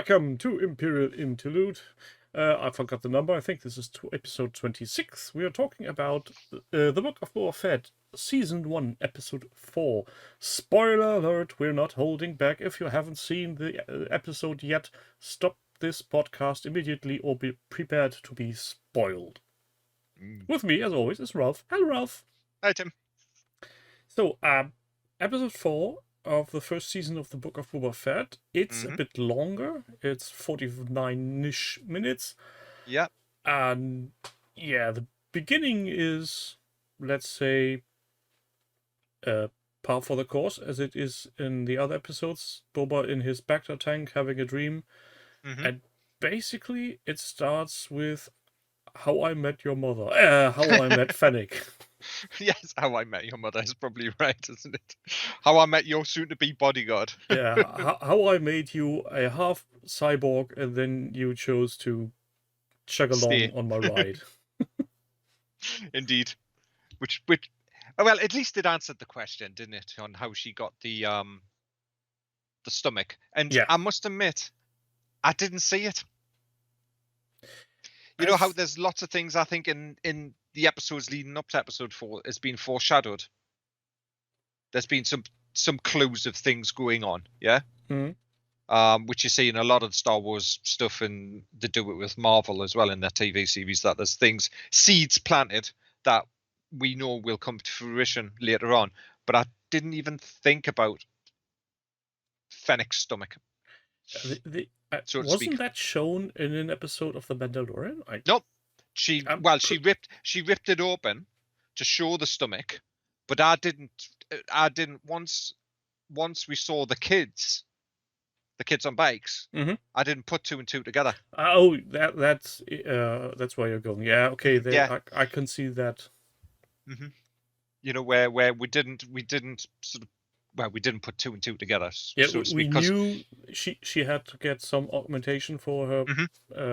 Welcome to Imperial Interlude. I forgot the number. I think this is episode 26. We are talking about the Book of Boba Fett, Season 1, Episode 4. Spoiler alert, we're not holding back. If you haven't seen the episode yet, stop this podcast immediately or be prepared to be spoiled. With me, as always, is Ralph. Hello, Ralph. Hi, Tim. So, Episode 4 of the first season of the Book of Boba Fett. It's a bit longer. It's 49-ish minutes. Yeah. And yeah, the beginning is, let's say, par for the course, as it is in the other episodes. Boba in his Bacta tank having a dream. And basically, it starts with How I Met Your Mother. How I Met Fennec. Yes, How I Met Your Mother is probably right, isn't it? How I Met Your soon-to-be bodyguard. Yeah, how I made you a half cyborg and then you chose to chug along on my ride. Indeed. Which, well, at least it answered the question, didn't it, on how she got the stomach. And yeah. I must admit, I didn't see it. You know how there's lots of things I think in the episodes leading up to episode 4 has been foreshadowed. There's been some clues of things going on, yeah? Which you see in a lot of Star Wars stuff, and they do it with Marvel as well in their TV series, that there's things, seeds planted that we know will come to fruition later on. But I didn't even think about Fennec's stomach. Wasn't that shown in an episode of The Mandalorian? Nope. She ripped it open to show the stomach, but I didn't once we saw the kids on bikes, I didn't put 2 and 2 together. Oh, that's where you're going. Yeah, okay, yeah. I can see that. You know, where we didn't sort of, well, we didn't put 2 and 2 together. Yeah, so we knew she had to get some augmentation for her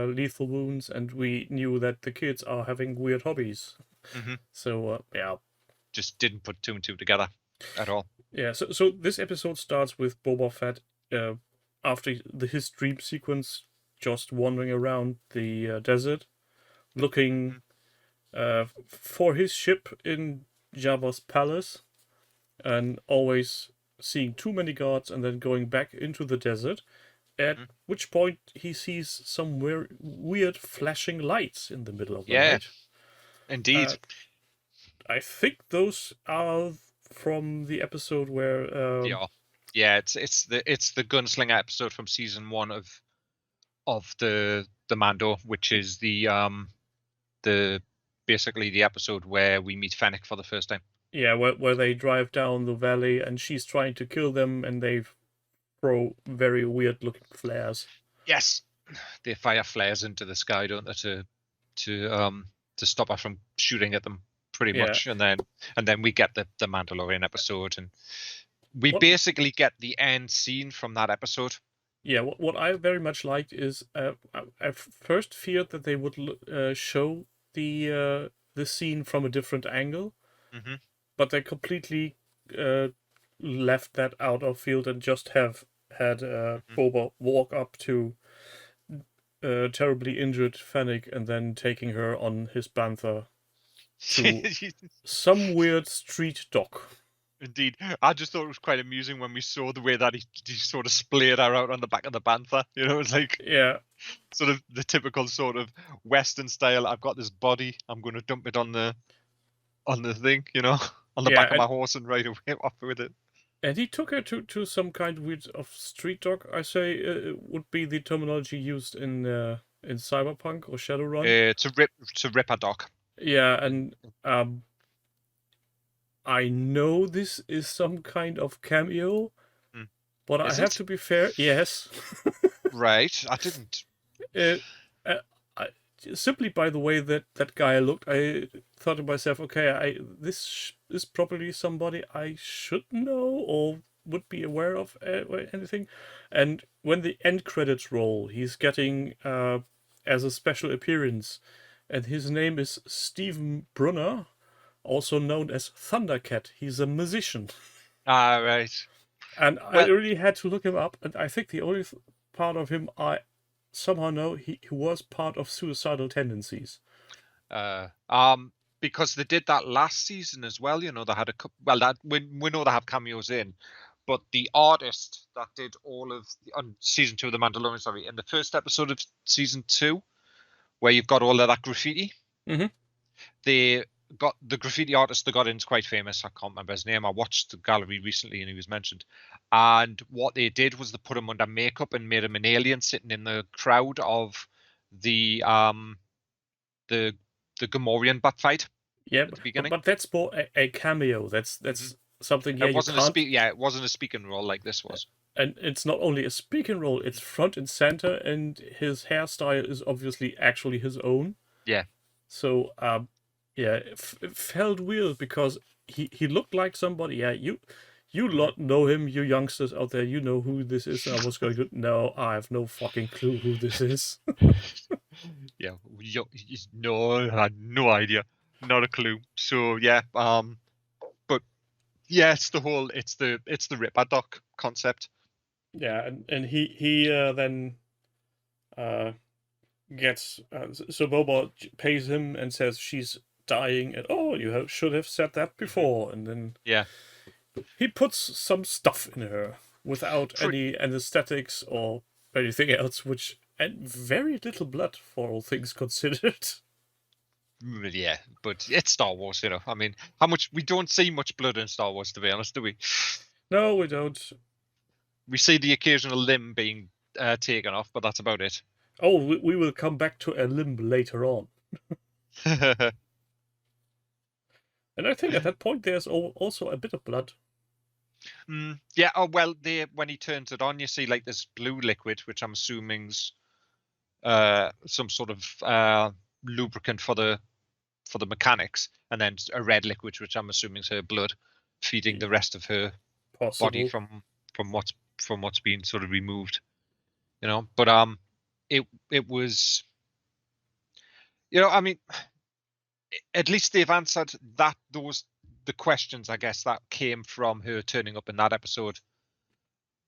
lethal wounds, and we knew that the kids are having weird hobbies. So, yeah. Just didn't put 2 and 2 together at all. Yeah, so this episode starts with Boba Fett after his dream sequence, just wandering around the desert, looking for his ship in Jabba's palace, and always seeing too many guards and then going back into the desert, at which point he sees some weird flashing lights in the middle of the night. Indeed. I think those are from the episode where... Yeah, it's the gunslinger episode from season 1 of the Mando, which is the basically the episode where we meet Fennec for the first time. Yeah, where they drive down the valley and she's trying to kill them and they throw very weird looking flares. Yes, they fire flares into the sky, don't they, to stop her from shooting at them, pretty much. And then we get the Mandalorian episode, and we basically get the end scene from that episode. Yeah, what I very much liked is I first feared that they would show the scene from a different angle. But they completely left that out of field and just had Boba walk up to terribly injured Fennec and then taking her on his bantha to some weird street dock. Indeed. I just thought it was quite amusing when we saw the way that he sort of splayed her out on the back of the bantha. You know, it's like sort of the typical sort of Western style. I've got this body. I'm going to dump it on the thing, you know, on the back of my horse and ride away off with it. And he took her to some kind of street dog. I say it would be the terminology used in Cyberpunk or Shadowrun. To rip a dog. Yeah, and I know this is some kind of cameo, but I have to be fair. Yes. Right, I didn't. Simply by the way that guy looked, I thought to myself, okay, this is probably somebody I should know or would be aware of anything. And when the end credits roll, he's getting as a special appearance, and his name is Stephen Brunner, also known as Thundercat. He's a musician. Ah, right. And I really had to look him up, and I think the only part of him, I somehow know he was part of suicidal tendencies. Because they did that last season as well. You know, they had that we know they have cameos in, but the artist that did all of on season 2 of The Mandalorian, sorry, in the first episode of season 2, where you've got all of that graffiti, they got the graffiti artist they got in is quite famous. I can't remember his name. I watched the gallery recently and he was mentioned. And what they did was they put him under makeup and made him an alien sitting in the crowd of the Gamorrean bat fight. Yeah, at the beginning. but that's more a cameo. That's something. Yeah, it wasn't you can't. it wasn't a speaking role like this was. And it's not only a speaking role; it's front and center, and his hairstyle is obviously actually his own. Yeah. So, yeah, it felt weird because he looked like somebody. Yeah, you lot know him, you youngsters out there. You know who this is. And I was going to no, I have no fucking clue who this is. Yeah, no, I had no idea, not a clue. So yeah, but yeah, it's the Ripper Doc concept. Yeah, and he then gets so Boba pays him and says she's dying, and you should have said that before, and then yeah, he puts some stuff in her without any anesthetics or anything else, and very little blood for all things considered. Yeah, but it's Star Wars, you know. I mean, we don't see much blood in Star Wars, to be honest, do we? No, we don't. We see the occasional limb being taken off, but that's about it. Oh, we will come back to a limb later on. And I think at that point there's also a bit of blood. Yeah. Oh well, when he turns it on, you see like this blue liquid, which I'm assuming's some sort of lubricant for the mechanics, and then a red liquid, which I'm assuming is her blood, feeding the rest of her body from what's being sort of removed, you know. But it was, you know, I mean, at least they've answered the questions, I guess, that came from her turning up in that episode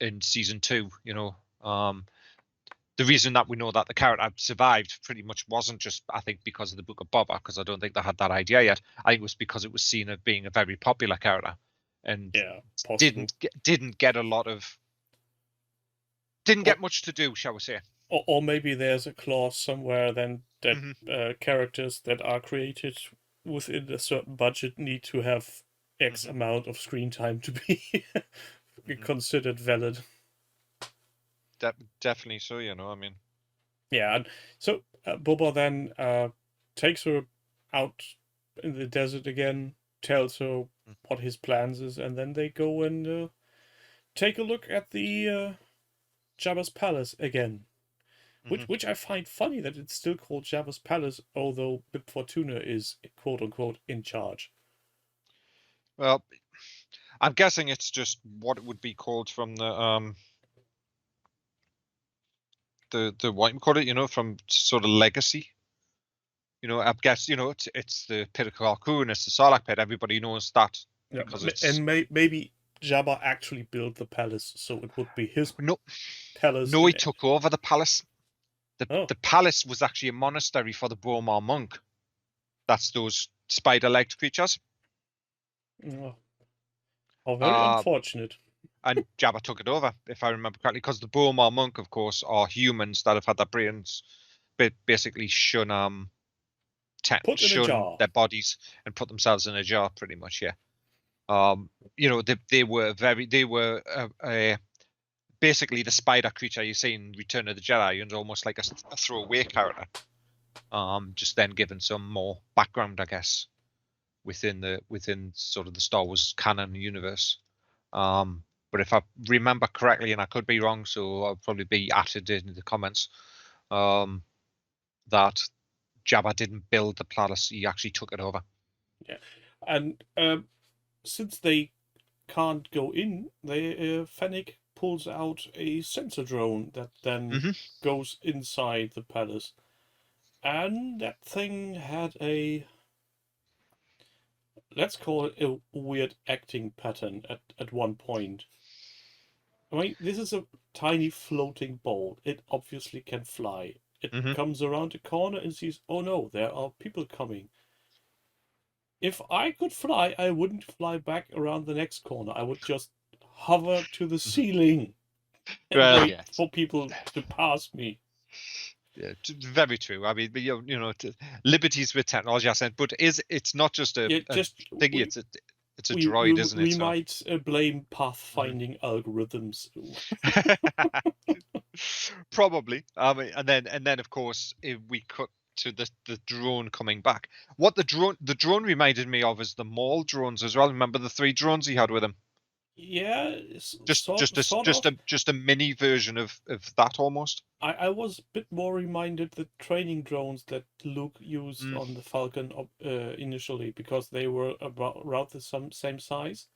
in season 2, you know. The reason that we know that the character survived pretty much wasn't just, I think, because of the Book of Boba, because I don't think they had that idea yet. I think it was because it was seen as being a very popular character, and didn't get much to do, shall we say? Or maybe there's a clause somewhere then that characters that are created within a certain budget need to have X amount of screen time to be considered valid. Definitely so, you know. I mean, yeah. And so Boba then takes her out in the desert again, tells her what his plans is, and then they go and take a look at the Jabba's palace again. Which I find funny that it's still called Jabba's palace, although Bib Fortuna is quote unquote in charge. Well, I'm guessing it's just what it would be called from the what you call it, you know, from sort of legacy. You know, I guess, you know, it's the Pit of Carcoon, it's the Sarlacc pit. Everybody knows that. Yeah, and maybe Jabba actually built the palace, so it would be his palace. No, he took over the palace. The palace was actually a monastery for the Bromar monk. That's those spider-legged creatures. Oh, very unfortunate. And Jabba took it over, if I remember correctly, because the Bromar monk, of course, are humans that have had their brains basically shun their bodies and put themselves in a jar, pretty much. Yeah. You know, they were basically the spider creature you see in Return of the Jedi, and almost like a throwaway character. Just then given some more background, I guess, within sort of the Star Wars canon universe. But if I remember correctly, and I could be wrong, so I'll probably be added in the comments, that Jabba didn't build the palace; he actually took it over. Yeah, and since they can't go in, Fennec pulls out a sensor drone that then goes inside the palace, and that thing had let's call it a weird acting pattern at one point. I mean, this is a tiny floating ball. It obviously can fly. It comes around a corner and sees, oh no, there are people coming. If I could fly, I wouldn't fly back around the next corner. I would just hover to the ceiling and Well, wait yes. for people to pass me. Yeah, very true. I mean, liberties with technology, I said, but it's not just a thingy. It's a droid, isn't it? We might blame pathfinding algorithms. Probably. And then of course, if we cut to the drone coming back, what the drone reminded me of is the Maul drones as well. Remember the 3 drones he had with him? Yeah, Just sort of. a mini version of that almost. I was a bit more reminded the training drones that Luke used on the Falcon initially, because they were around the same size.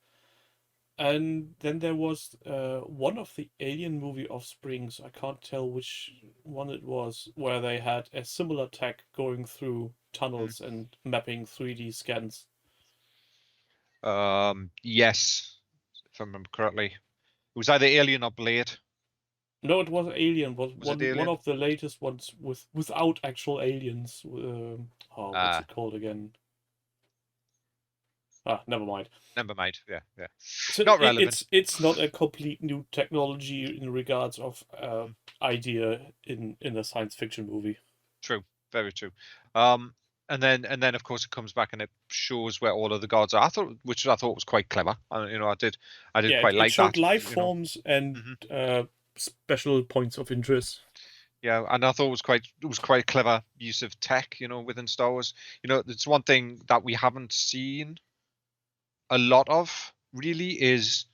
And then there was one of the Alien movie offsprings, I can't tell which one it was, where they had a similar tech going through tunnels and mapping 3D scans. Yes, if I remember correctly. It was either Alien or Blade. No, it was Alien. Was it one Alien? of the latest ones without actual aliens. What's it called again? Never mind. Never mind. Yeah. So Not relevant. it's not a complete new technology in regards of idea in a science fiction movie. True, very true. And then of course it comes back and it shows where all of the gods are. Which I thought was quite clever. I did quite It like showed that. life forms and special points of interest. Yeah, and I thought it was quite clever use of tech, within Star Wars. It's one thing that we haven't seen a lot of really is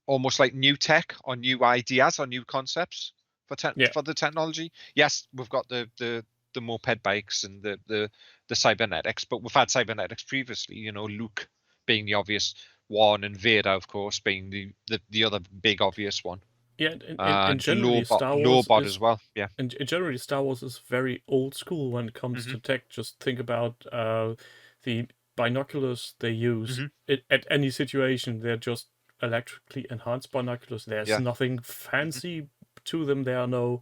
almost like new tech or new ideas or new concepts for the technology. Yes, we've got the moped bikes and the cybernetics, but we've had cybernetics previously. Luke being the obvious one, and Vader, of course, being the other big obvious one. Yeah, and generally Star Wars Lawbot is as well. Yeah, and generally Star Wars is very old school when it comes to tech. Just think about the binoculars they use. At any situation, they're just electrically enhanced binoculars. There's nothing fancy to them. There are no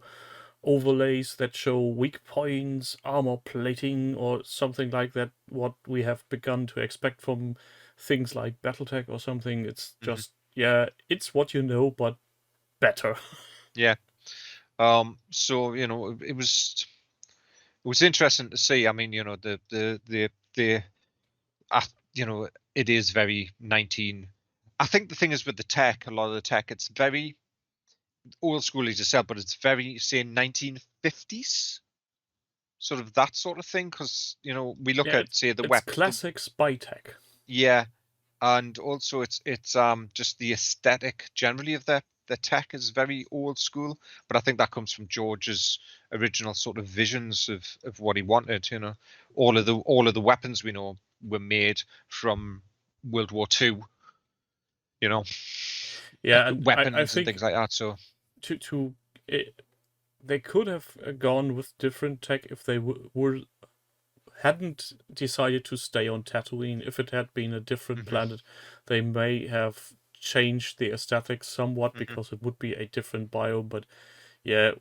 overlays that show weak points, armor plating, or something like that. What we have begun to expect from things like BattleTech or something. It's just it's what you know, but better. Yeah. So it was interesting to see. I mean, it is very 19. I think the thing is with the tech, a lot of the tech, it's very old school as yourself, but it's very, say, 1950s, sort of that sort of thing. Because we look at, say, the weapon. It's classic spy tech. Yeah, and also it's just the aesthetic generally of the tech is very old school, but I think that comes from George's original sort of visions of what he wanted. All of the weapons we know were made from World War II. And weapons I think and things like that. So they could have gone with different tech if they hadn't decided to stay on Tatooine. If it had been a different planet, they may have changed the aesthetics somewhat because it would be a different biome. But yeah,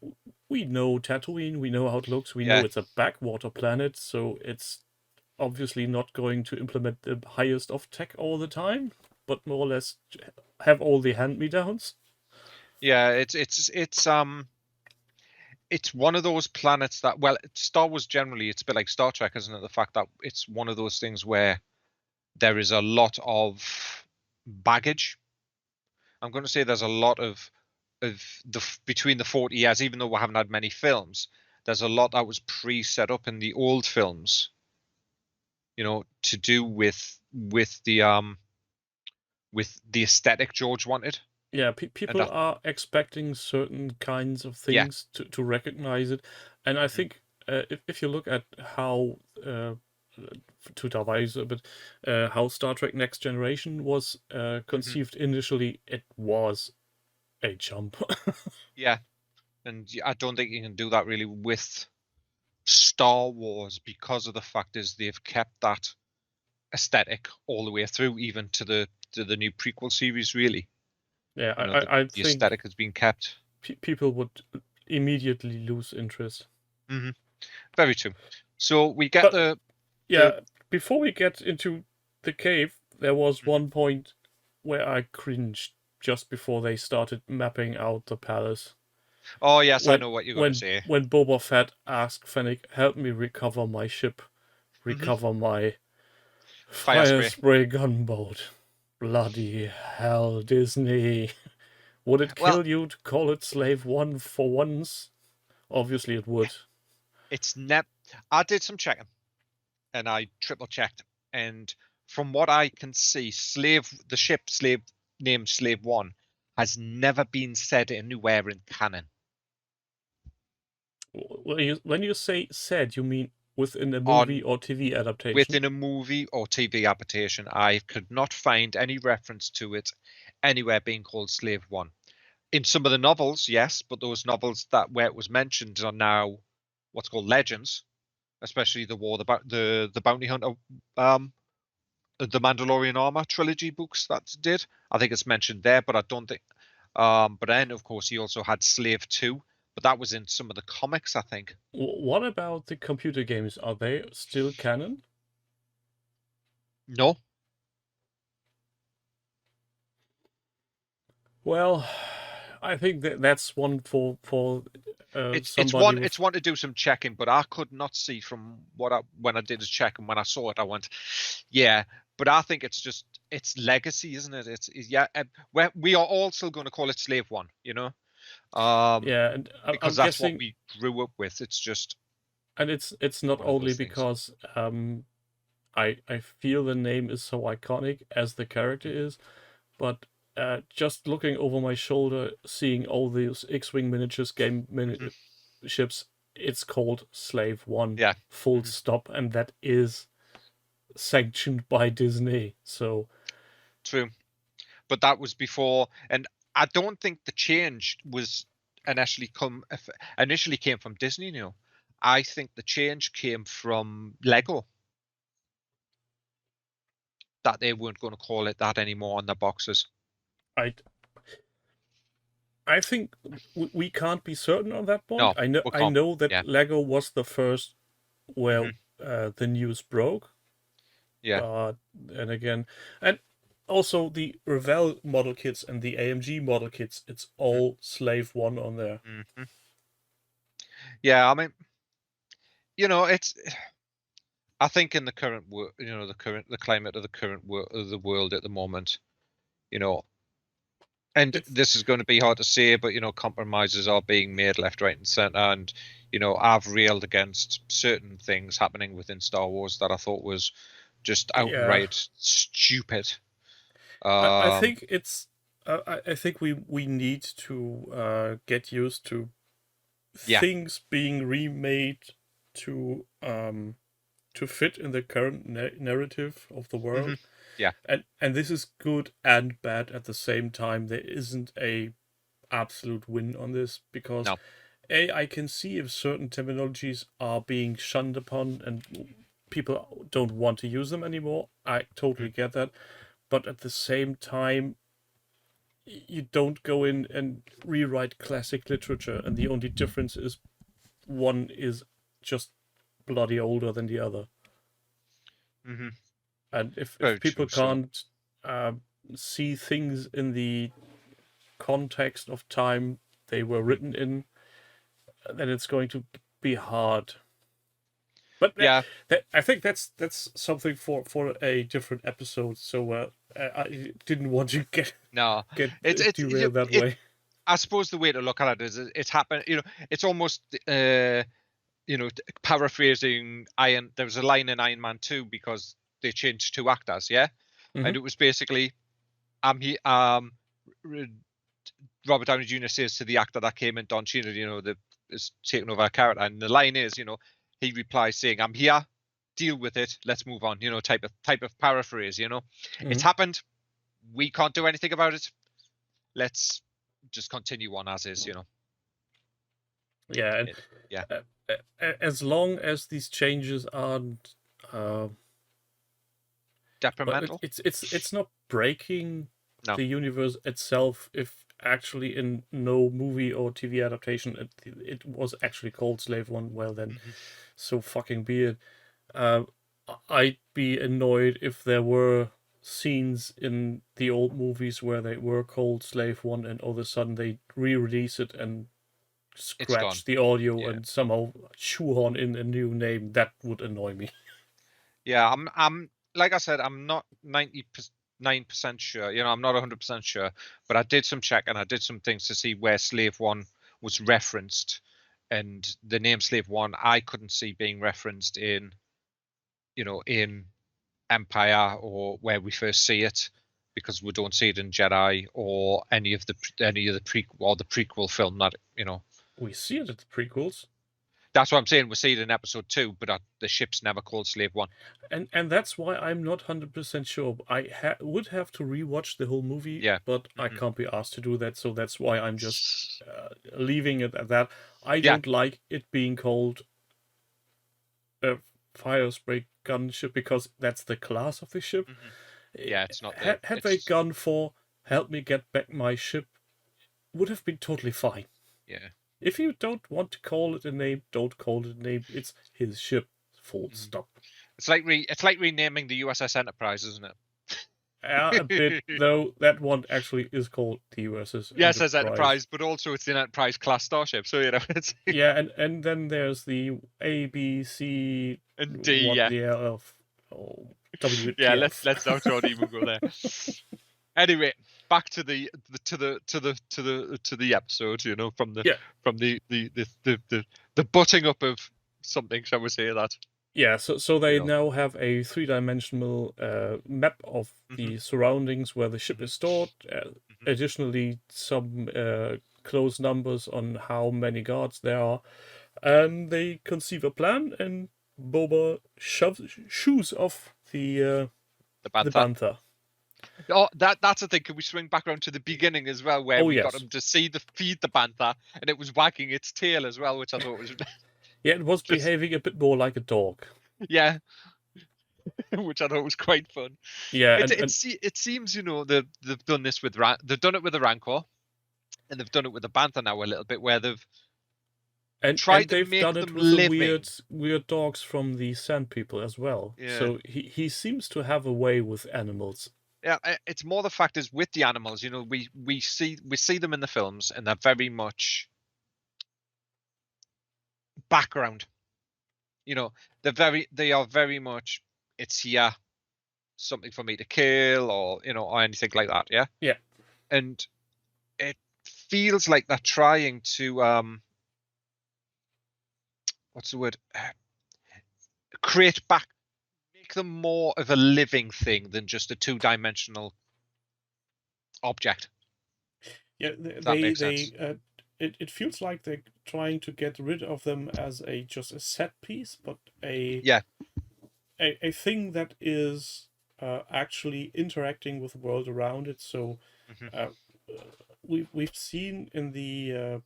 we know Tatooine, we know how it looks, we know it's a backwater planet, so it's obviously not going to implement the highest of tech all the time, but more or less have all the hand-me-downs. Yeah, it's one of those planets that, well, Star Wars generally, it's a bit like Star Trek, isn't it? The fact that it's one of those things where there is a lot of baggage. I'm going to say there's a lot of between the 40 years, even though we haven't had many films, there's a lot that was pre-set up in the old films, to do with the aesthetic George wanted. Yeah, people are expecting certain kinds of things to recognize it. And I think if you look at how, to devise a bit, how Star Trek Next Generation was conceived initially, it was a jump. Yeah, and I don't think you can do that really with Star Wars, because of the fact is they've kept that aesthetic all the way through, even to the new prequel series, really. Yeah, You know, I the think aesthetic has been kept. People would immediately lose interest. Very true. So we get before we get into the cave, there was one point where I cringed just before they started mapping out the palace. Oh yes, I know what you're going to say. When Boba Fett asked Fennec, "Help me recover my ship, recover my fire spray gunboat." Bloody hell, Disney! Would it kill you to call it Slave One for once? Obviously, it would. It's I did some checking, and I triple checked, and from what I can see, the ship named Slave One has never been said anywhere in canon. When you say said, you mean within a movie or TV adaptation? Within a movie or TV adaptation, I could not find any reference to it anywhere being called Slave One. In some of the novels, yes, but those novels where it was mentioned are now what's called legends, especially the Bounty Hunter, the Mandalorian Armor trilogy books that did. I think it's mentioned there, but I don't think. But then, of course, he also had Slave 2, but that was in some of the comics, I think. What about the computer games? Are they still canon? No. Well, I think that's one for it's one to do some checking, but I could not see from when I did a check, and when I saw it, I went, yeah. But I think it's legacy, isn't it? It's yeah. We are all still going to call it Slave One, you know. Yeah, and because that's what we grew up with. It's just, and it's not only because I feel the name is so iconic as the character is, but just looking over my shoulder, seeing all these X-wing miniatures, ships, it's called Slave One. Yeah. Full stop, and that is sanctioned by Disney. So true, but that was before, and I don't think the change was initially came from Disney. You know, I think the change came from Lego. That they weren't going to call it that anymore on the boxes. I think we can't be certain on that point. No, I know that Lego was the first where the news broke. Yeah. And again, and also the Revell model kits and the AMG model kits, it's all Slave One on there. Yeah, I mean, you know, I think in the current world, you know, the climate of the current the world at the moment, you know, and this is going to be hard to say, but you know, compromises are being made left, right, and center. And you know, I've railed against certain things happening within Star Wars that I thought was just outright stupid. I think it's. I think we need to get used to things being remade to fit in the current narrative of the world. Yeah. And this is good and bad at the same time. There isn't a absolute win on this because I can see if certain terminologies are being shunned upon and people don't want to use them anymore. I totally get that. But at the same time, you don't go in and rewrite classic literature, and the only difference is one is just bloody older than the other. And if people can't see things in the context of time they were written in, then it's going to be hard. But I think that's something for a different episode. So I didn't want to get derailed that way. I suppose the way to look at it is it's happened. You know, it's almost you know, paraphrasing Iron. There was a line in Iron Man 2 because they changed 2 actors, and it was basically, I'm here. Robert Downey Jr. says to the actor that came in, Don Cheadle, you know, is taking over a character, and the line is, you know, he replies saying, "I'm here, deal with it, let's move on." You know, type of paraphrase. You know, it's happened. We can't do anything about it. Let's just continue on as is. You know. Yeah, and as long as these changes aren't detrimental, it's not breaking the universe itself, if actually in no movie or TV adaptation it was actually called Slave One, well then, so fucking be it. I'd be annoyed if there were scenes in the old movies where they were called Slave One and all of a sudden they re-release it and scratch the audio and somehow shoehorn in a new name. That would annoy me. Yeah, I'm like I said, I'm not 99% sure. You know, I'm not 100% sure, but I did some check and I did some things to see where Slave One was referenced, and the name Slave One I couldn't see being referenced in, you know, in Empire or where we first see it, because we don't see it in Jedi or any of the prequel film that, you know. We see it at the prequels. That's what I'm saying. We see it in episode 2, but the ship's never called Slave One. And that's why I'm not 100% sure. I would have to rewatch the whole movie, but I can't be asked to do that, so that's why I'm just leaving it at that. I don't like it being called a fire spray gun ship because that's the class of the ship. Yeah, it's not. Had they gone for help me get back my ship, would have been totally fine. Yeah. If you don't want to call it a name, don't call it a name. It's his ship. Full stop. It's like renaming the USS Enterprise, isn't it? A bit, though. That one actually is called the USS Enterprise, but also it's an Enterprise class starship. So you know, it's and then there's the A, B, C, and D, the L, W. Yeah, let's not even go there. Anyway, back to the episode. You know, from the butting up of something, shall we say that? Yeah, so they now have a 3-dimensional map of the surroundings where the ship is stored. Additionally, some close numbers on how many guards there are. And they conceive a plan, and Boba shoes off the Bantha. Oh, that's the thing. Can we swing back around to the beginning as well, where we got him to feed the Bantha, and it was wagging its tail as well, which I thought was... Yeah, it was behaving a bit more like a dog. Yeah, which I thought was quite fun. Yeah, it seems, you know, they've done this with done it with the Rancor, and they've done it with the Bantha now a little bit, where they've tried to make them living. The weird dogs from the Sand People as well. Yeah. So he seems to have a way with animals. Yeah, it's more the fact is with the animals, you know, we see them in the films, and they're very much background. You know, they are very much, it's here, something for me to kill, or, you know, or anything like that. Yeah. Yeah. And it feels like they're trying to what's the word? Make them more of a living thing than just a 2-dimensional object. Yeah, it feels like they're trying to get rid of them as just a set piece, but a thing that is actually interacting with the world around it. So we've seen in the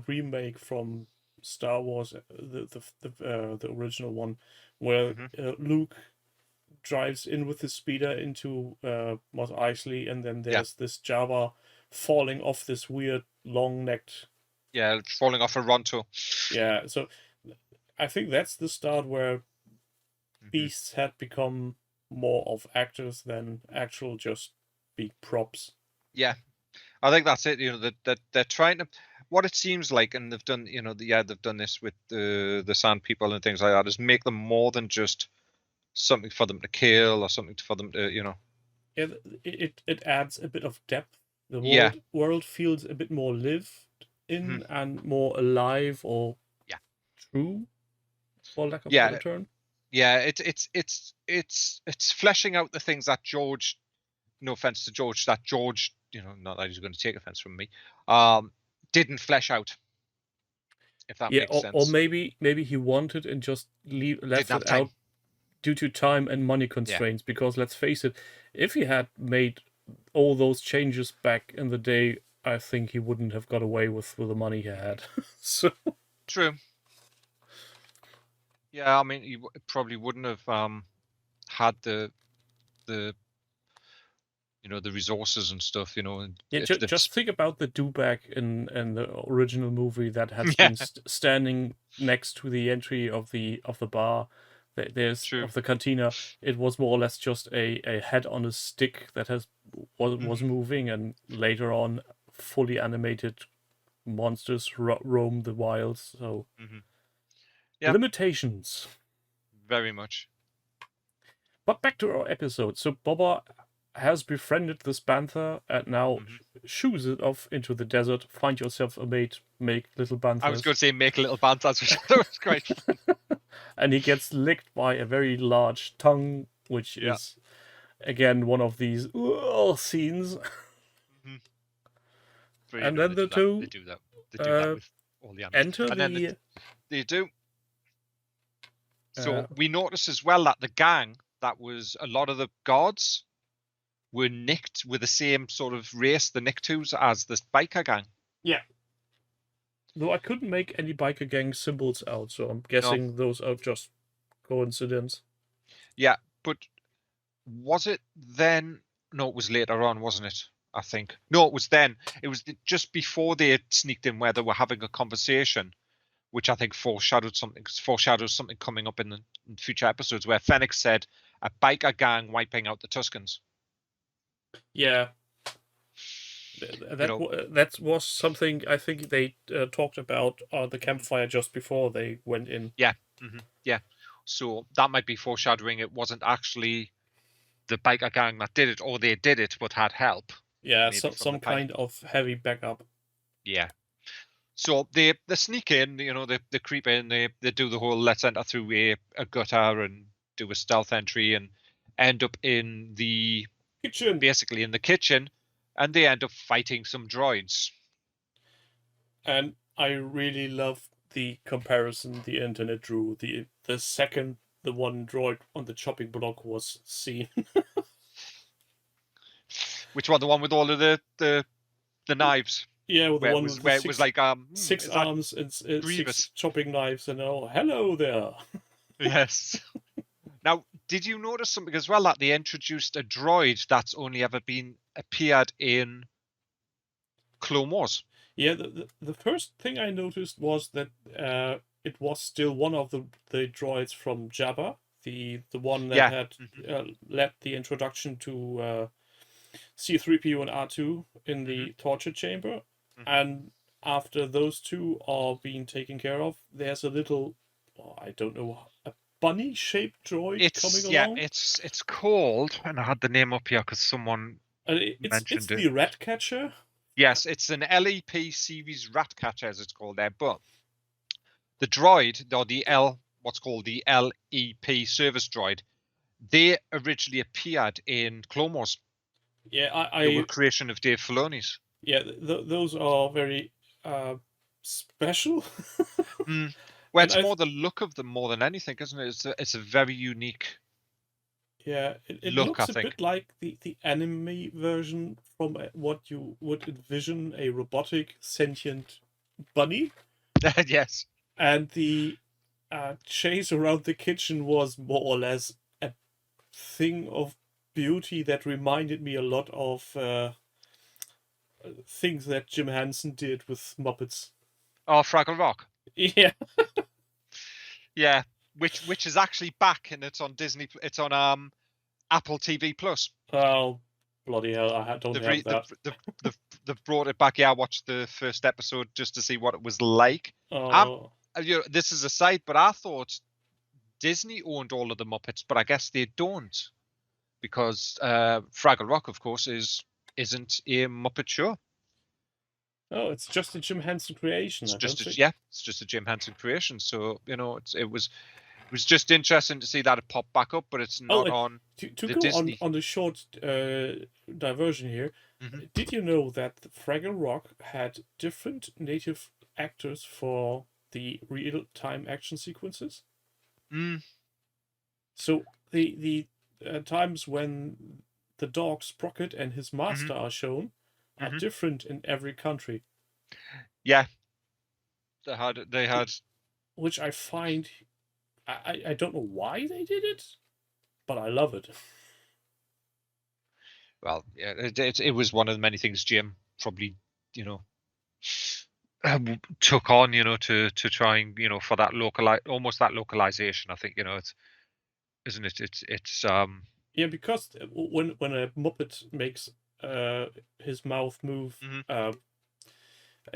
remake from Star Wars, the original one, where Luke drives in with his speeder into Mos Eisley, and then there's this Java falling off this weird long-necked... Yeah, falling off a Ronto. Yeah, so I think that's the start where beasts had become more of actors than actual just big props. Yeah, I think that's it. You know, that they're trying to... What it seems like, and they've done, you know, they've done this with the Sand People and things like that, is make them more than just something for them to kill or something for them to, you know. Yeah, it adds a bit of depth. The world feels a bit more lived in and more alive, or true, for lack of a better term. Yeah, it's fleshing out the things that George, no offense to George, you know, not that he's going to take offense from me, didn't flesh out. If that makes sense. Or maybe he wanted and just left it out due to time and money constraints. Yeah. Because let's face it, if he had made all those changes back in the day, I think he wouldn't have got away with the money he had. So true. Yeah, I mean, he probably wouldn't have had the the resources and stuff. And yeah, just think about the dewback in the original movie that has Yeah. been standing next to the entry of the bar. There's True. of the cantina. It was more or less just a head on a stick that was moving, and later on, fully animated monsters roam the wilds. So Yeah, limitations. very much. But back to our episode. So Boba has befriended this bantha and now shoos it off into the desert. Find yourself a mate, make little banthas. I was going to say make little banthas, which I thought was quite fun. And he gets licked by a very large tongue, which is, again, one of these scenes. And then the two they do that with all the animals. Enter and the... then they do. So we notice as well that the gang, that was a lot of the guards, were nicked with the same sort of race, the Nicktoos, as the biker gang. Yeah. Though I couldn't make any biker gang symbols out, so I'm guessing those are just coincidence. Yeah, but was it then? No, it was later on, wasn't it? I think. No, it was then. It was just before they had sneaked in, where they were having a conversation, which I think foreshadows something coming up in future episodes, where Fennec said a biker gang wiping out the Tuskens. Yeah. That was something I think they talked about on the campfire just before they went in. Yeah. Yeah. So that might be foreshadowing. It wasn't actually the biker gang that did it, or they did it but had help. Yeah, some kind of heavy backup. Yeah. So they sneak in, they creep in, they do the whole let's enter through a gutter and do a stealth entry and end up in the kitchen. Basically in the kitchen, and they end up fighting some droids. And I really love the comparison the internet drew. The second the one droid on the chopping block was seen. Which one? The one with all of the knives? Yeah, with the one with it was like six arms and six chopping knives, and hello there. Yes. Now, did you notice something as well, that they introduced a droid that's only ever appeared in Clone Wars? Yeah, the first thing I noticed was that it was still one of the droids from Jabba, the one that had led the introduction to C-3PO and R2 in the torture chamber. And after those two are being taken care of, there's a little, I don't know, a bunny-shaped droid coming along. Yeah, it's called, and I had the name up here because someone mentioned it's the Ratcatcher. Yes, it's an LEP series Ratcatcher, as it's called there. But the droid, or what's called the LEP service droid, they originally appeared in Clone Wars. Yeah, they were creation of Dave Filoni's. Yeah, those are very special. Well, it's more the look of them more than anything, isn't it? It's a very unique. Yeah, it looks a bit like the anime version from what you would envision a robotic sentient bunny. Yes. And the chase around the kitchen was more or less a thing of beauty that reminded me a lot of things that Jim Henson did with Muppets. Oh, Fraggle Rock. Yeah. Yeah, which is actually back, and it's on Disney. It's on Apple TV Plus. Oh, bloody hell! I don't have that. They've brought it back. Yeah, I watched the first episode just to see what it was like. Oh. This is a side, but I thought Disney owned all of the Muppets, but I guess they don't, because Fraggle Rock, of course, isn't a Muppet show. Oh, it's just a Jim Henson creation. It's just a Jim Henson creation. So it was just interesting to see that it popped back up, but it's not on to go Disney. on the short diversion here. Did you know that Fraggle Rock had different native actors for the real-time action sequences? So the times when the dog Sprocket and his master are shown are different in every country. Yeah, they had, which I find, I don't know why they did it, but I love it. well, yeah, it was one of the many things Jim probably, took on, to try and, for that almost that localization. I think, it's, isn't it? It's Yeah, because when a Muppet makes his mouth move,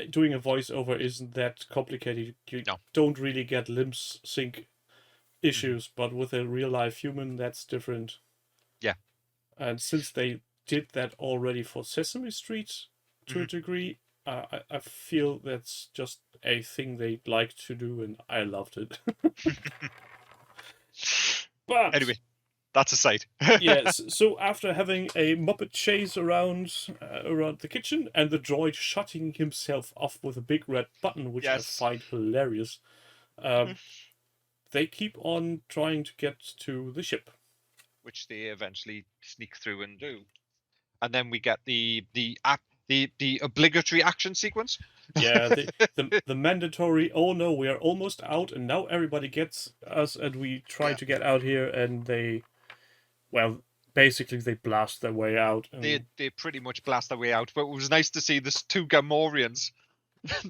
doing a voiceover isn't that complicated. You don't really get limb sync issues, but with a real life human, that's different. Yeah. And since they did that already for Sesame Street to a degree, I feel that's just a thing they like to do, and I loved it. But anyway, that's a sight. Yes. So after having a Muppet chase around the kitchen and the droid shutting himself off with a big red button, which I find hilarious, they keep on trying to get to the ship, which they eventually sneak through and do, and then we get the obligatory action sequence. Yeah, the mandatory. Oh no, we are almost out, and now everybody gets us, and we try to get out here, and they, well, basically they blast their way out. And they pretty much blast their way out. But it was nice to see this 2 Gamorreans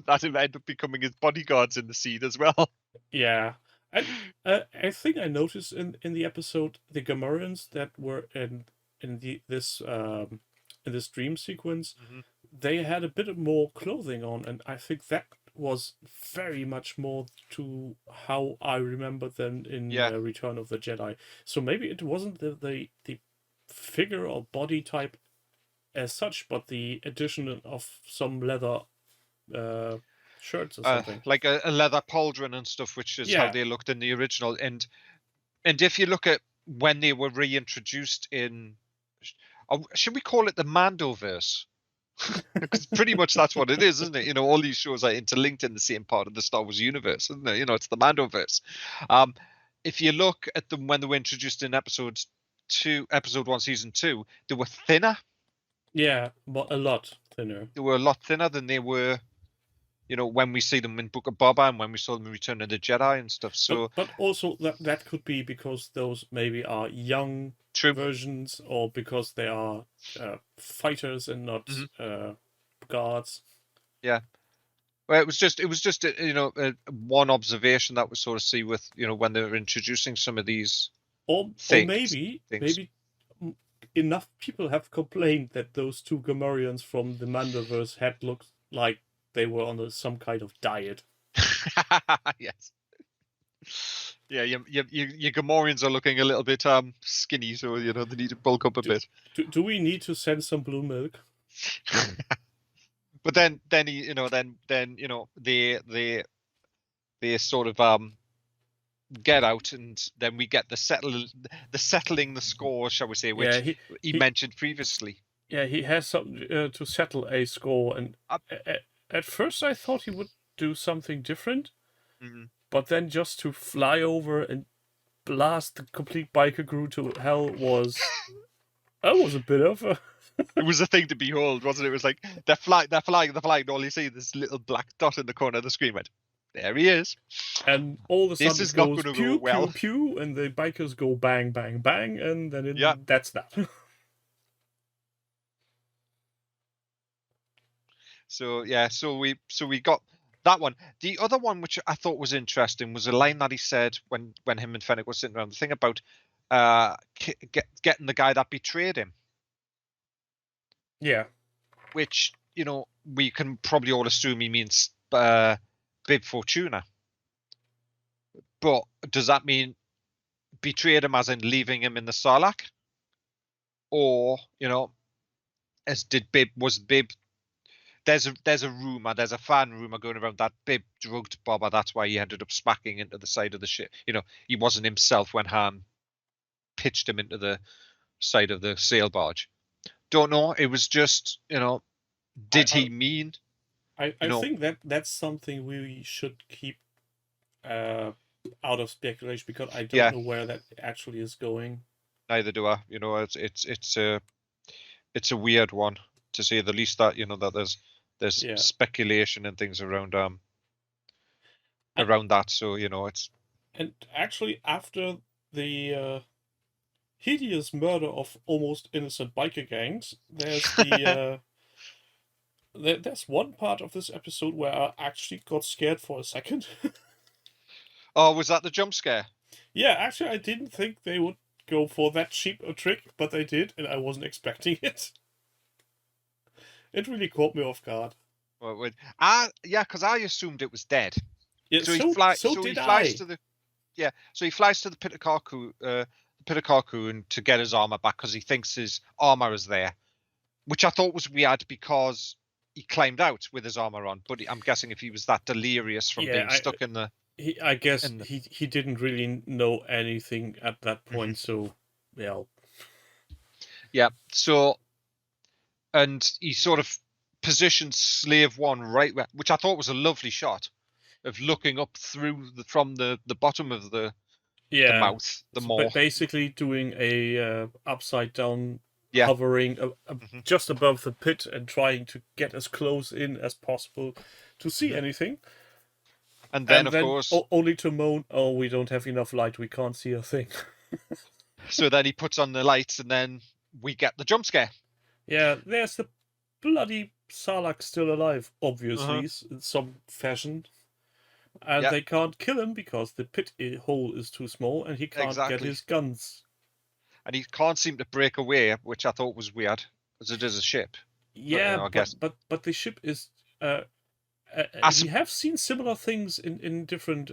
that have ended up becoming his bodyguards in the scene as well. Yeah. And I think I noticed in the episode the Gamorreans that were in this dream sequence, they had a bit more clothing on, and I think that was very much more to how I remember them in Return of the Jedi. So maybe it wasn't the figure or body type as such, but the addition of some leather shirts or something, like a leather pauldron and stuff, which is how they looked in the original. And if you look at when they were reintroduced in, should we call it the Mandoverse? Because pretty much that's what it is, isn't it? All these shows are interlinked in the same part of the Star Wars universe, isn't it? It's the Mandoverse. If you look at them when they were introduced in episode 1, season 2, they were thinner. Yeah, but a lot thinner. They were a lot thinner than they were, when we see them in Book of Boba and when we saw them in Return of the Jedi and stuff. So, but also that could be because those maybe are young versions, or because they are fighters and not guards. Yeah. Well, it was just one observation that we sort of see with when they're introducing some of these things. Or maybe enough people have complained that those 2 Gamorreans from the Mandoverse had looked like they were on some kind of diet. Yes. Yeah, your Gamorreans are looking a little bit skinny, so they need to bulk up a bit. Do we need to send some blue milk? But then they sort of get out, and then we get the settling the score, shall we say, which he mentioned previously. Yeah, he has something to settle a score, and at first I thought he would do something different, but then just to fly over and blast the complete biker crew to hell was a bit of a it was a thing to behold, wasn't it? It was like they're flying, and all you see is this little black dot in the corner of the screen. Went, there he is. And all of a sudden this it goes pew, pew, pew, and the bikers go bang, bang, bang, and then that's that. So we got that one. The other one, which I thought was interesting, was a line that he said when him and Fennec were sitting around, the thing about getting the guy that betrayed him. Yeah. Which, we can probably all assume he means Bib Fortuna. But does that mean betrayed him as in leaving him in the Sarlacc? Or, was Bib... There's a rumor, there's a fan rumor going around that Bib drugged Boba. That's why he ended up smacking into the side of the ship. He wasn't himself when Han pitched him into the side of the sail barge. Don't know. It was just, did he mean? I think that's something we should keep out of speculation, because I don't know where that actually is going. Neither do I. It's a weird one, to say the least. That that there's speculation and things around that. So it's. And actually, after the hideous murder of almost innocent biker gangs. There's the there's one part of this episode where I actually got scared for a second. Oh, was that the jump scare? Yeah, actually, I didn't think they would go for that cheap a trick, but they did, and I wasn't expecting it. It really caught me off guard. Well, yeah, because I assumed it was dead. Yeah, So he did flies I. to the so he flies to the Pitakaku to get his armor back because he thinks his armor is there, which I thought was weird because he climbed out with his armor on. But I'm guessing if he was that delirious from being stuck in the, I guess he didn't really know anything at that point. So yeah. So, and he sort of positions Slave One right where, which I thought was a lovely shot of looking up through from the bottom of the mouth, the maw. Basically doing a upside down hovering just above the pit and trying to get as close in as possible to see anything. And then, of course, only to moan, "Oh, we don't have enough light. We can't see a thing." So then he puts on the lights, and then we get the jump scare. Yeah, there's the bloody Sarlacc still alive, obviously, in some fashion. And they can't kill him because the pit hole is too small and he can't get his guns. And he can't seem to break away, which I thought was weird, because it is a ship. Yeah, but the ship is... we have seen similar things in different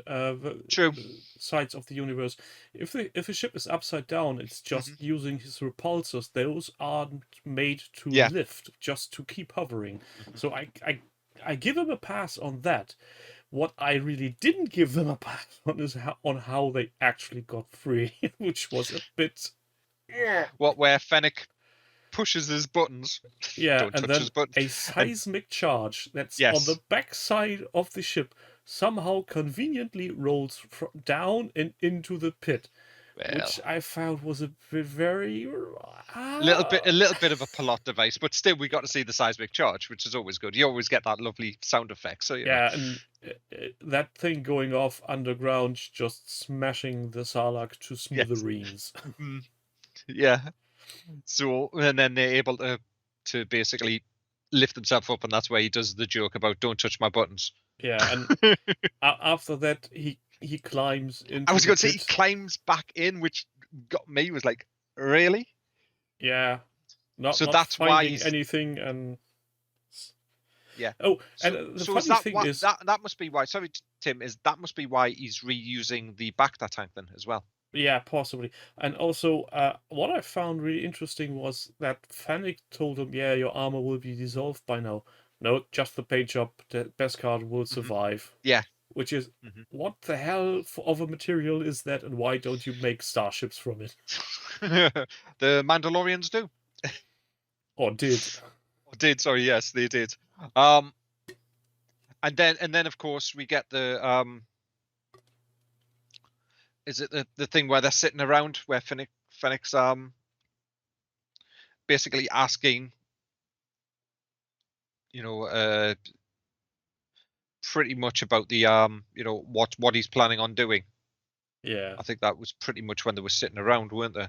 sides of the universe. If a ship is upside down, it's just using his repulsors. Those aren't made to lift, just to keep hovering. So I give him a pass on that. What I really didn't give them a pass on is how they actually got free, which was a bit... where Fennec pushes his buttons. Yeah, and then a seismic charge that's on the backside of the ship somehow conveniently rolls down and into the pit, which I found was a very a little bit of a plot device, but still we got to see the seismic charge, which is always good. You always get that lovely sound effect. So and that thing going off underground, just smashing the Sarlacc to smithereens. Yeah. So, and then they're able to basically lift themselves up, and that's where he does the joke about "Don't touch my buttons." Yeah, and after that, he climbs into. I was going to say he climbs back in, which got me was like, really? Yeah, so that's why he's anything, and yeah. Oh, and the funny thing is that must be why. Sorry, Tim. That must be why he's reusing the Bacta tank then as well. Yeah, possibly. And also, what I found really interesting was that Fennec told him, "Yeah, your armor will be dissolved by now." No, just the paint job. The Beskar will survive. Yeah. Which is, what the hell of a material is that, and why don't you make starships from it? The Mandalorians do. Or did. Sorry, yes, they did. And then of course we get the is it the thing where they're sitting around where Fennec's basically asking, pretty much about the what he's planning on doing. Yeah. I think that was pretty much when they were sitting around, weren't they?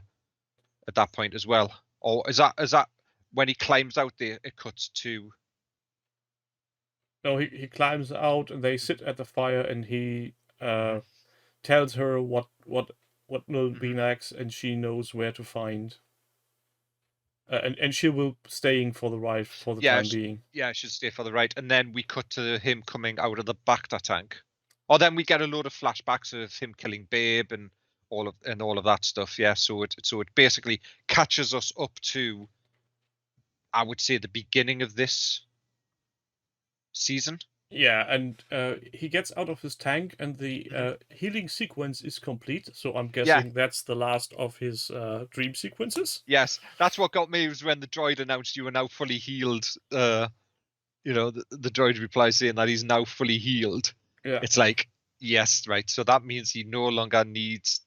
At that point as well. Or is that when he climbs out there, it cuts to... No, he climbs out and they sit at the fire and he tells her what will be next, and she knows where to find. And she will staying for the ride for the time being. Yeah, she'll stay for the ride. And then we cut to him coming out of the Bacta tank. Or then we get a load of flashbacks of him killing Babe and all of that stuff. Yeah, so it basically catches us up to, I would say, the beginning of this season. Yeah, and he gets out of his tank, and the healing sequence is complete. So I'm guessing that's the last of his dream sequences. Yes, that's what got me, was when the droid announced you were now fully healed. The droid replies saying that he's now fully healed. Yeah, it's like, yes, right. So that means he no longer needs.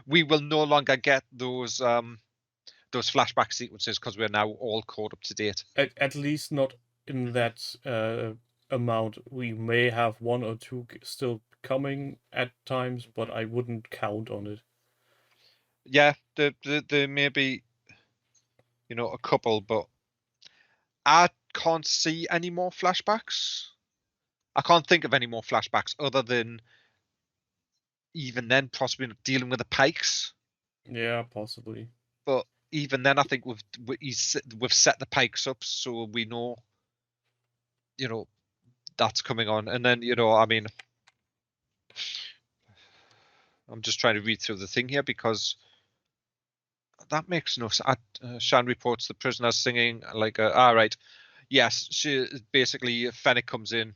We will no longer get those flashback sequences because we're now all caught up to date. At least not in that amount. We may have one or two still coming at times, but I wouldn't count on it. Yeah, there may be, a couple, but I can't see any more flashbacks. I can't think of any more flashbacks other than even then possibly dealing with the Pikes. Yeah, possibly. But even then, I think we've set the Pikes up, so we know, that's coming on. And then, I mean, I'm just trying to read through the thing here because that makes no sense. Shan reports the prisoners singing like, all right, yes, she basically Fennec comes in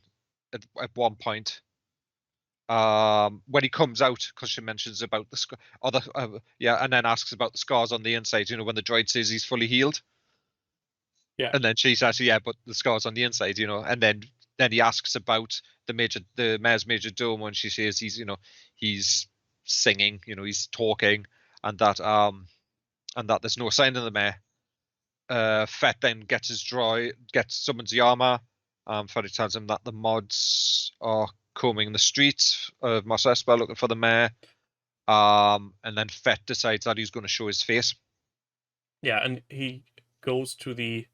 at one point. When he comes out, because she mentions about the and then asks about the scars on the inside. When the droid says he's fully healed. Yeah. And then she says, yeah, but the scars on the inside, and then he asks about the mayor's major dome when she says he's singing, he's talking, and that there's no sign of the mayor. Fett then summons the armor. Fett tells him that the mods are combing the streets of Mos Espa looking for the mayor. And then Fett decides that he's going to show his face. Yeah, and he goes to the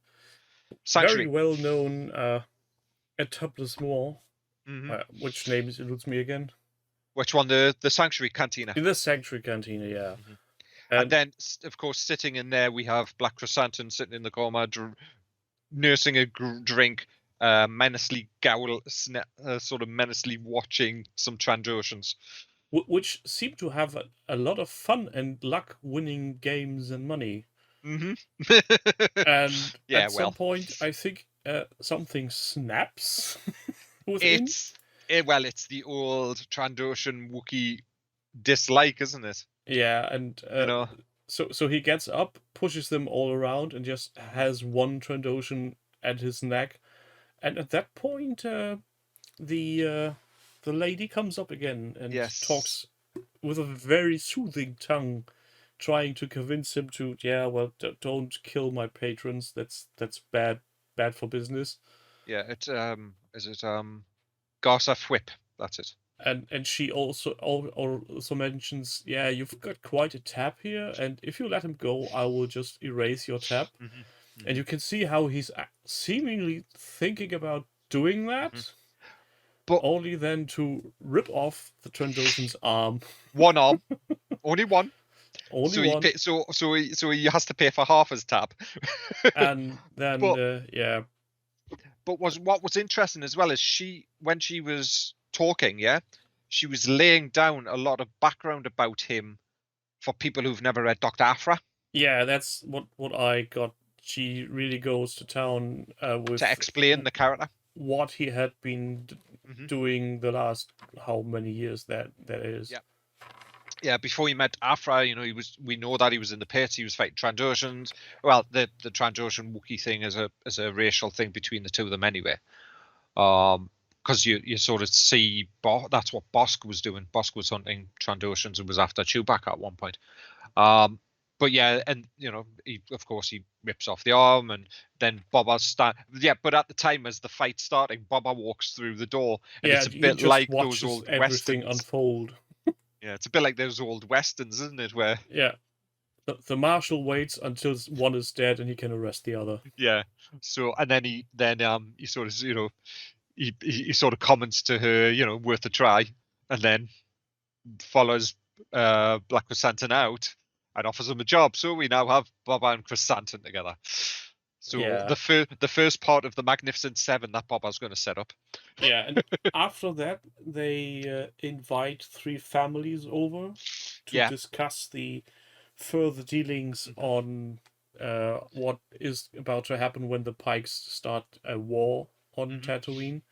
Sanctuary. very well-known etablissement. Which name eludes me again? Which one? The Sanctuary Cantina. The Sanctuary Cantina, yeah. And then, of course, sitting in there, we have Black Chrysanthemum sitting in the corner, nursing a drink, menacingly sort of menacingly watching some Trandoshans. Which seem to have a lot of fun and luck winning games and money. And at some point, I think something snaps within. It's the old Trandoshan Wookiee dislike, isn't it? Yeah, and so he gets up, pushes them all around, and just has one Trandoshan at his neck. And at that point, the lady comes up again and talks with a very soothing tongue, trying to convince him to, don't kill my patrons. That's bad for business. Yeah, it's is it Garsa Whip? That's it. And she also mentions, you've got quite a tab here, and if you let him go, I will just erase your tab. And you can see how he's seemingly thinking about doing that, but only then to rip off the Trandoshan's arm. One arm, only one. Only one. So he has to pay for half his tab. And then But what was interesting as well is when she was talking, she was laying down a lot of background about him for people who've never read Dr. Aphra. Yeah, that's what I got. She really goes to town with to explain the character, what he had been doing the last how many years that is. Yeah, before he met Aphra, we know that he was in the pits. He was fighting Trandoshans. Well, the Trandoshan Wookiee thing is a racial thing between the two of them anyway. Because you sort of see that's what Bosk was doing. Bosk was hunting Trandoshans and was after Chewbacca at one point. But yeah, and he rips off the arm, and then Boba's but at the time as the fight's starting, Boba walks through the door, and it's a bit like those old westerns. Unfold. Yeah, it's a bit like those old westerns, isn't it? Where the marshal waits until one is dead and he can arrest the other. Yeah. So and then he sort of he sort of comments to her, worth a try, and then follows Black Chrysanthemum out and offers him a job. So we now have Boba and Chrysanthemum together. So the first part of the Magnificent Seven that Boba's going to set up. Yeah, and after that they invite 3 families over to discuss the further dealings on what is about to happen when the Pikes start a war on Tatooine.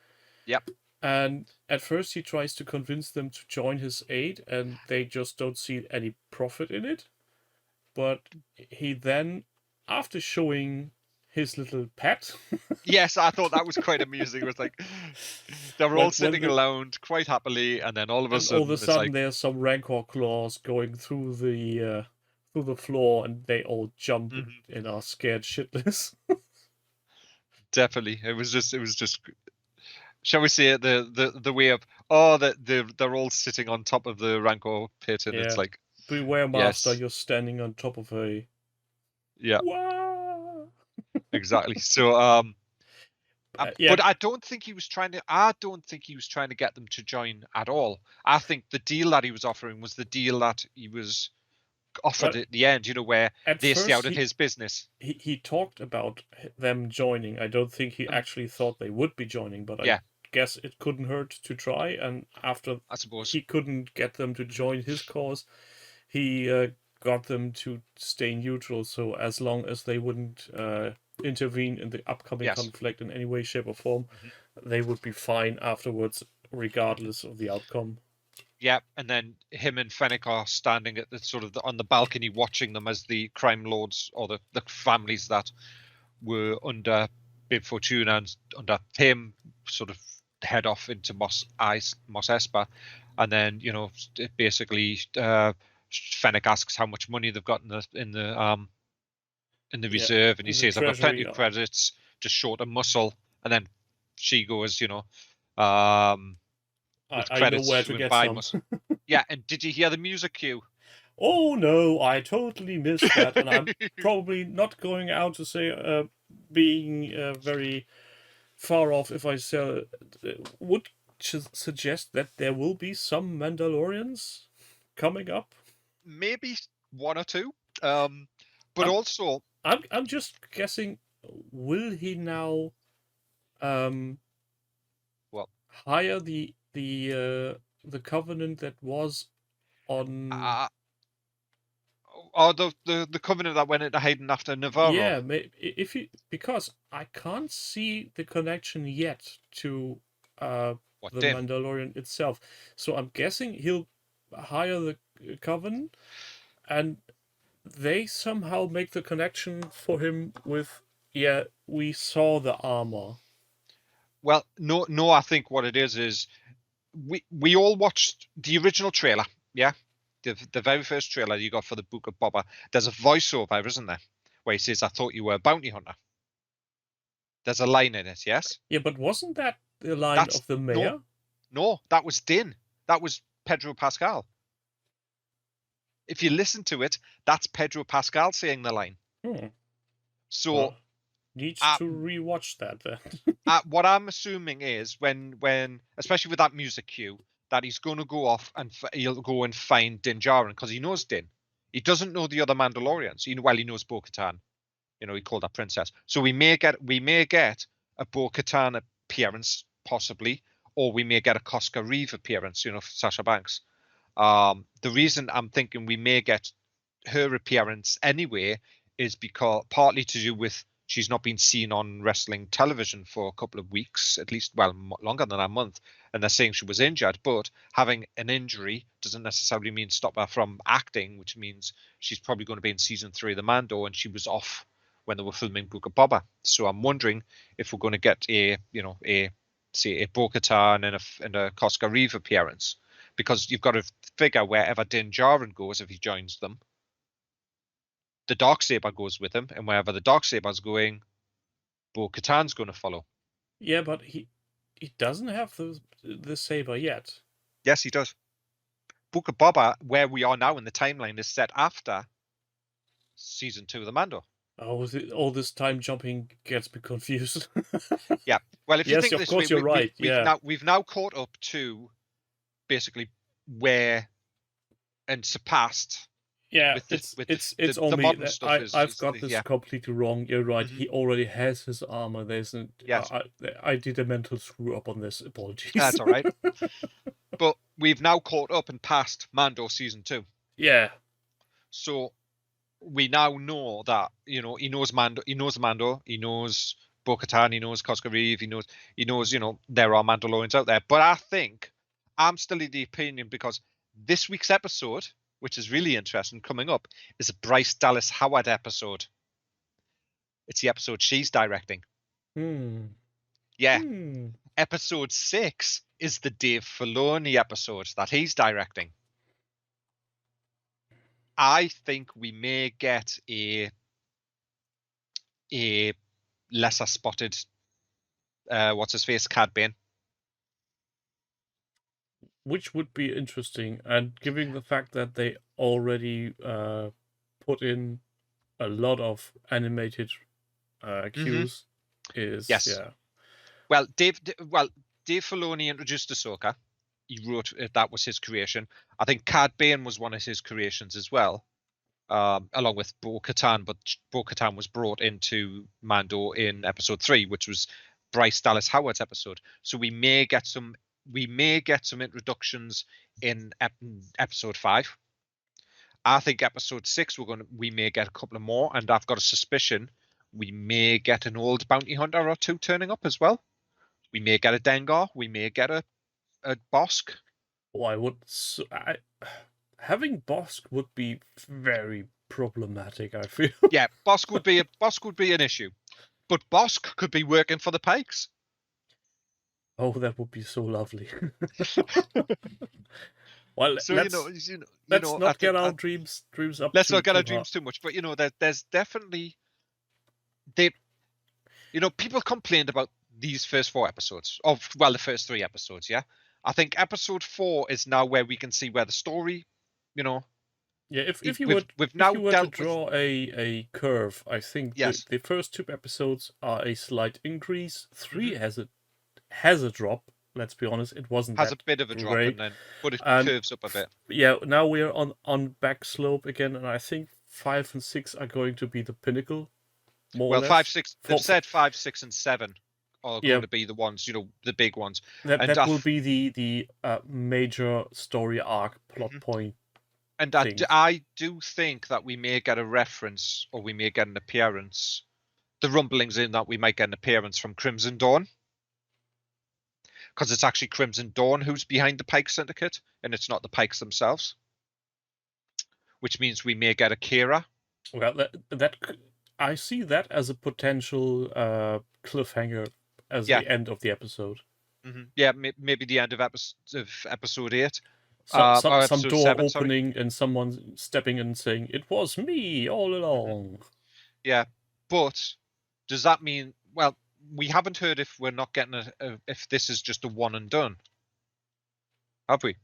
Yep. And at first he tries to convince them to join his aid, and they just don't see any profit in it. But he then, after showing his little pet... Yes, I thought that was quite amusing. It was like, they were all sitting around quite happily, and then all of a sudden there's some Rancor claws going through the floor, and they all jump and are scared shitless. Definitely. It was just shall we say the way of they're all sitting on top of the Rancor pit, and it's like beware, master, Yes. you're standing on top of a... Yeah. Wah! Exactly. So, Yeah, but I don't think he was trying to. I don't think he was trying to get them to join at all. I think the deal that he was offering was the deal that he was offered well, at the end. Where at they stay first out of his business. he talked about them joining. I don't think he actually thought they would be joining, but I Yeah, guess it couldn't hurt to try. And after I suppose. he couldn't get them to join his cause, he got them to stay neutral. So as long as they wouldn't intervene in the upcoming Yes. conflict in any way, shape, or form, they would be fine afterwards, regardless of the outcome. Yeah, and then him and Fennec are standing at the sort of on the balcony watching them as the crime lords or the families that were under Bib Fortuna and under him sort of head off into Mos Espa, and then basically Fennec asks how much money they've got in the reserve, and he says, "I've got plenty of credits, just short of muscle," and then she goes, with I know credits where she to would get buy some. muscle. Yeah, and did you hear the music cue? Oh no, I totally missed that, and I'm probably not going out to say being very far off if I say would suggest that there will be some Mandalorians coming up. Maybe one or two, but I'm, also I'm just guessing. Will he now well hire the Covenant that was on? or the Covenant that went into hiding after Navarro? Yeah, if you, because I can't see the connection yet to What, the Din? Mandalorian itself. So I'm guessing he'll hire the Coven, and they somehow make the connection for him with, yeah, we saw the armor. Well, no. I think what it is we all watched the original trailer, yeah, the very first trailer you got for the Book of Boba. There's a voiceover, isn't there, where he says, "I thought you were a bounty hunter." There's a line in it, yes. Yeah, but wasn't that the line That's of the no, mayor? no. That was Din. That was Pedro Pascal. If you listen to it, that's Pedro Pascal saying the line. So, well, needs to rewatch that then. what I'm assuming is when especially with that music cue, that he's going to go off and he'll go and find Din Djarin because he knows Din. He doesn't know the other Mandalorians. He knows Bo-Katan. He called that princess. So we may get a Bo-Katan appearance possibly, or we may get a Cosca Reeve appearance. Sasha Banks. The reason I'm thinking we may get her appearance anyway is because partly to do with she's not been seen on wrestling television for a couple of weeks, at least, well, longer than a month, and they're saying she was injured. But having an injury doesn't necessarily mean stop her from acting, which means she's probably going to be in season 3 of the Mando, and she was off when they were filming Book of Boba. So I'm wondering if we're going to get a Bo-Katan and a Cosca Reeve appearance, because you've got to figure wherever Din Djarin goes, if he joins them, the Darksaber goes with him, and wherever the Darksaber's going, Bo-Katan's going to follow. Yeah, but he doesn't have the saber yet. Yes, he does. Book of Boba, where we are now in the timeline, is set after season 2 of the Mando. Oh, all this time jumping gets me confused. Yeah. Well, if you yes, think of this course way, you're right. we've now caught up to basically where and surpassed. Yeah, it's on the me. modern stuff I've got this completely wrong. You're right. Mm-hmm. He already has his armor. There's an yes. I did a mental screw up on this. Apologies. That's all right. But we've now caught up and passed Mando season 2. Yeah. So we now know that he knows Mando, he knows Bo-Katan, he knows Cosca Reeve, he knows there are Mandalorians out there. But I think I'm still of the opinion, because this week's episode, which is really interesting, coming up, is a Bryce Dallas Howard episode. It's the episode she's directing. Yeah. Episode 6 is the Dave Filoni episode that he's directing. I think we may get a lesser spotted what's his face, Cad Bane. which would be interesting. And given the fact that they already put in a lot of animated cues, is Yes. yeah. Well, Dave Filoni introduced Ahsoka. He wrote that was his creation. I think Cad Bane was one of his creations as well, along with Bo-Katan. But Bo-Katan was brought into Mando in Episode 3, which was Bryce Dallas Howard's episode. So we may get some introductions in Episode 5. I think Episode 6 we may get a couple of more, and I've got a suspicion we may get an old bounty hunter or two turning up as well. We may get a Dengar. We may get a Bosk. Oh, having Bosk would be very problematic, I feel. Yeah, Bosk would be an issue, but Bosk could be working for the Pikes. Oh, that would be so lovely. Well, so let's not get our dreams up. Let's not get our dreams too much, but there's definitely people complained about these first 4 episodes the first 3 episodes. Yeah, I think Episode 4 is now where we can see where the story, Yeah, if you were to draw a curve, I think the first 2 episodes are a slight increase. 3 has a drop. Let's be honest, it wasn't has that a bit of a drop, great. But it curves up a bit. Yeah, now we're on back slope again, and I think 5 and 6 are going to be the pinnacle. More or less. 5, 6. They've said 5, 6, and 7 are going to be the ones, the big ones. That will be the major story arc plot point. And I do think that we may get a reference, or we may get an appearance. The rumblings in that we might get an appearance from Crimson Dawn, because it's actually Crimson Dawn who's behind the Pike Syndicate, and it's not the Pikes themselves. Which means we may get a Kira. Well, that I see that as a potential cliffhanger as the end of the episode. Mm-hmm. Yeah, maybe the end of episode 8. Some door 7, opening and someone stepping in and saying, "It was me all along." Yeah, but does that mean? Well, we haven't heard if we're not getting if this is just a one and done. Have we?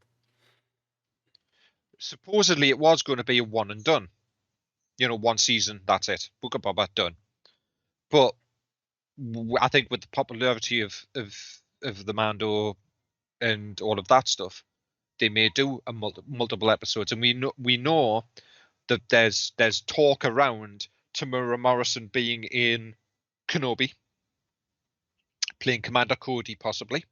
Supposedly, it was going to be a one and done. 1 season, that's it. Book of Boba done. But I think with the popularity of the Mando and all of that stuff, they may do a multiple episodes, and we know that there's talk around Tamura Morrison being in Kenobi, playing Commander Cody, possibly.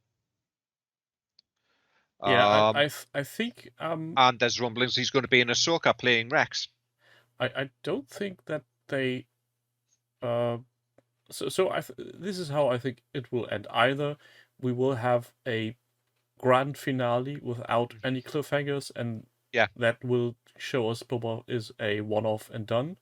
Yeah, I think. And there's rumblings he's going to be in Ahsoka playing Rex. I don't think that they. This is how I think it will end. Either we will have a grand finale without any cliffhangers, and that will show us Boba is a one-off and done,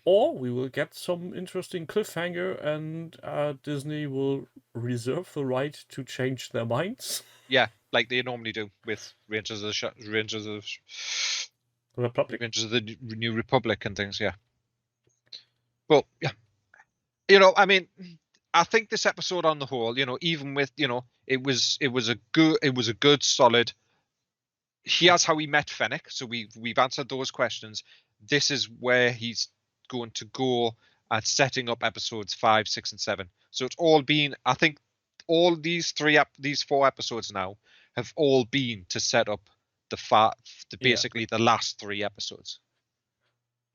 or we will get some interesting cliffhanger, and Disney will reserve the right to change their minds. Yeah, like they normally do with Rangers of the Republic, Rangers of the New Republic and things. Yeah, but yeah, I mean, I think this episode on the whole, even with it was a good solid. Here's how he met Fennec, so we've answered those questions. This is where he's going to go at setting up episodes 5, 6, and 7. So it's all been, I think, all these 4 episodes now have all been to set up basically the last 3 episodes.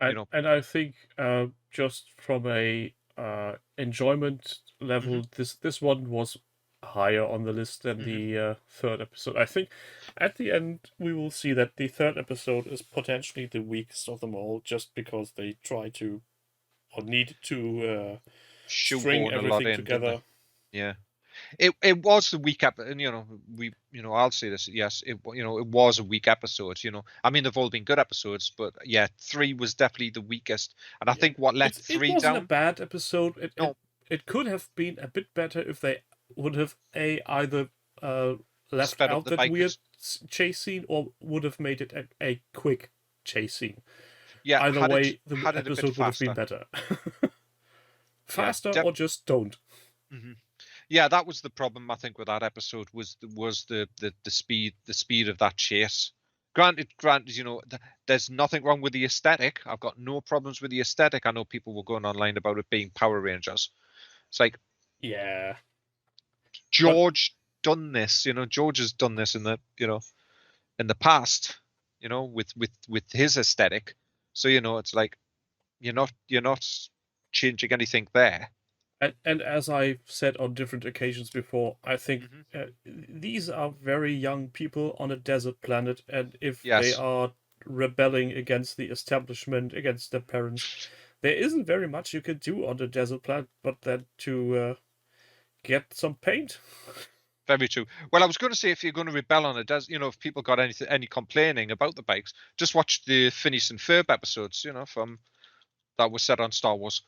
And I think just from a enjoyment level, this one was higher on the list than the 3rd episode. I think at the end we will see that the 3rd episode is potentially the weakest of them all, just because they try to or need to string everything together. Yeah, it was the weak episode, and I'll say this. Yes, it was a weak episode. I mean, they've all been good episodes, but yeah, 3 was definitely the weakest. And I think what let 3 down. It wasn't a bad episode. It could have been a bit better if they would have either left out that weird chase scene, or would have made it a quick chase scene. Yeah, either way, the episode would have been better. Faster, or just don't. Yeah, that was the problem I think with that episode was the speed of that chase. Granted, you know, there's nothing wrong with the aesthetic. I've got no problems with the aesthetic. I know people were going online about it being Power Rangers. It's like, yeah, George done this, you know. George has done this in the, you know, in the past, you know, with his aesthetic. So, you know, it's like you're not changing anything there. and as I've said on different occasions before, I think these are very young people on a desert planet, and if they Yes. are rebelling against the establishment, against their parents, there isn't very much you can do on the desert planet but then to get some paint. Very true. Well, I was going to say, if you're going to rebel on it, you know, if people got any complaining about the bikes, just watch the Phineas and Ferb episodes, you know, from that was set on Star Wars.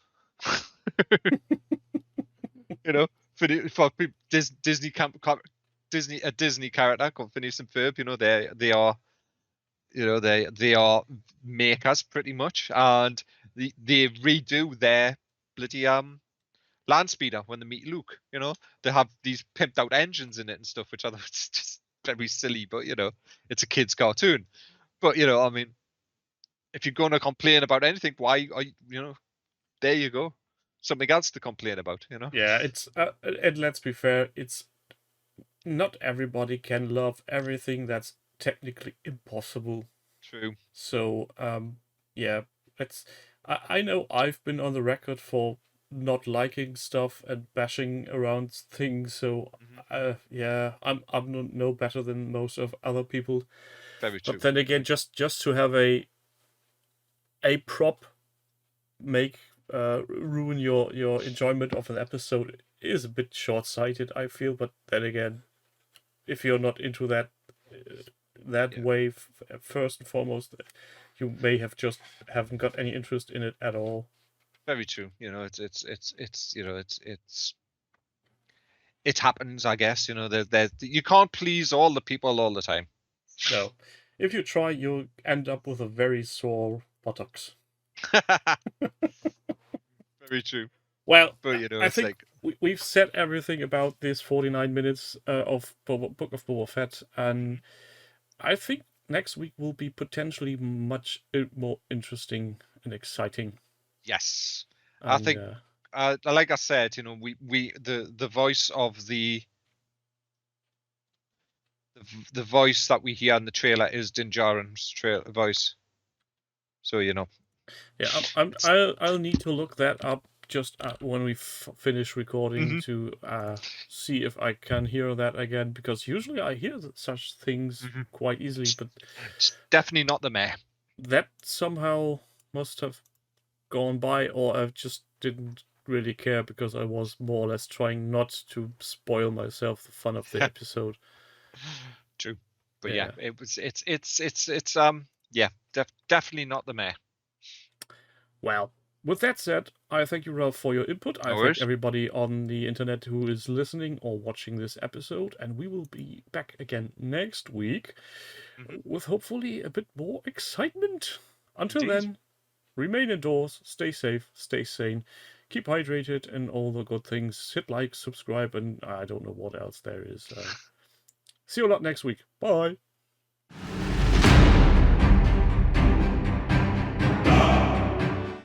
You know, for people, Disney a Disney character called Phineas and Ferb. You know, they are, you know, they are makers pretty much, and they redo their bloody land speeder when they meet Luke. You know, they have these pimped out engines in it and stuff, which I thought was just very silly. But you know, it's a kids' cartoon. But you know, I mean, if you're going to complain about anything, why are you know? There you go, something else to complain about. You know. Yeah, it's and let's be fair, it's not everybody can love everything that's technically impossible. True. So yeah, it's I know I've been on the record for not liking stuff and bashing around things. So yeah, I'm no better than most of other people. Very true. But then again, just to have a prop make ruin your enjoyment of an episode is a bit short-sighted, I feel. But then again, if you're not into that wave, first and foremost, you may have just haven't got any interest in it at all. Very true. You know, it's you know, it happens, I guess. You know, you can't please all the people all the time. No, if you try, you'll end up with a very sore buttocks. Very true. Well, but you know, I it's think like we've said everything about this 49 minutes of Book of Boba Fett, and I think next week will be potentially much more interesting and exciting. yes, And, I think, like I said, you know, the voice of the voice that we hear in the trailer is Din Djarin's voice. So you know, yeah, I'll need to look that up just when we finish recording to see if I can hear that again, because usually I hear such things quite easily, but it's definitely not the mayor. That somehow must have gone by, or I just didn't really care because I was more or less trying not to spoil myself the fun of the episode. True, but yeah, it's yeah, definitely not the mayor. Well, with that said, I thank you, Ralph, for your input. I thank everybody on the internet who is listening or watching this episode, and we will be back again next week with hopefully a bit more excitement. Until then, remain indoors, stay safe, stay sane, keep hydrated, and all the good things. Hit like, subscribe, and I don't know what else there is. See you a lot next week. Bye.